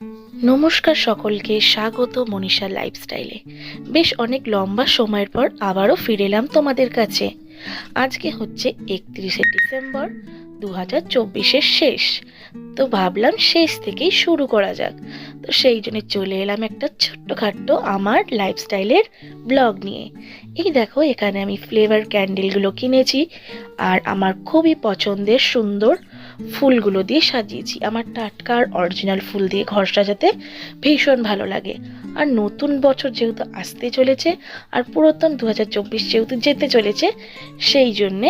নমস্কার সকলকে, স্বাগত মনীষা লাইফস্টাইলে। বেশ অনেক লম্বা সময়ের পর আবারও ফিরে এলাম তোমাদের কাছে। আজকে হচ্ছে 31শে ডিসেম্বর 2024-এর শেষ। তো ভাবলাম শেষ থেকেই শুরু করা যাক। তো সেই জন্য চলে এলাম একটা ছোট্টখাট্টো আমার লাইফস্টাইলের ব্লগ নিয়ে। এই দেখো, এখানে আমি ফ্লেভার ক্যান্ডেলগুলো কিনেছি আর আমার খুবই পছন্দের সুন্দর ফুলগুলো দিয়ে সাজিয়েছি। আমার টাটকা আর অরিজিনাল ফুল দিয়ে ঘর সাজাতে ভীষণ ভালো লাগে। আর নতুন বছর যেহেতু আসতে চলেছে আর পুরাতন 2024 যেহেতু যেতে চলেছে, সেই জন্যে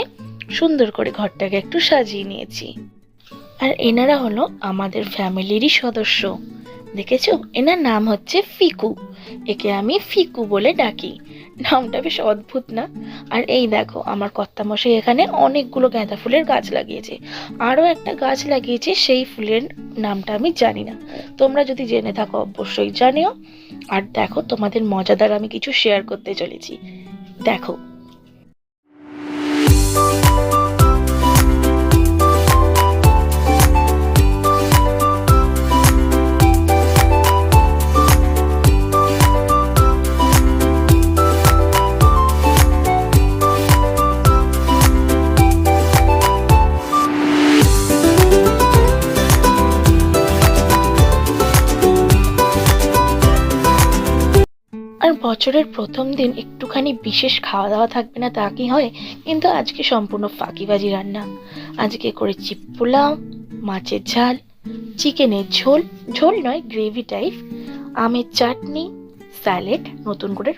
সুন্দর করে ঘরটাকে একটু সাজিয়ে নিয়েছি। আর এনারা হলো আমাদের ফ্যামিলিরই সদস্য। দেখেছো, এনার নাম হচ্ছে ফিকু। একে আমি ফিকু বলে ডাকি। নামটা বেশ অদ্ভুত না? আর এই দেখো, আমার কর্তামশাই এখানে অনেকগুলো গাঁদা ফুলের গাছ লাগিয়েছে। আরও একটা গাছ লাগিয়েছে, সেই ফুলের নামটা আমি জানি না। তোমরা যদি জেনে থাকো অবশ্যই জানিও। আর দেখো, তোমাদের মজাদার আমি কিছু শেয়ার করতে চলেছি। দেখো, আর বছরের প্রথম দিন একটুখানি বিশেষ খাওয়া দাওয়া থাকবে না তা কি হয়? কিন্তু আজকে সম্পূর্ণ ফাঁকিবাজি রান্না। আজকে করেছি পোলাও, মাছের ঝাল, চিকেনের ঝোল, ঝোল নয় গ্রেভি টাইপ, আমের চাটনি, স্যালাড, নতুন করে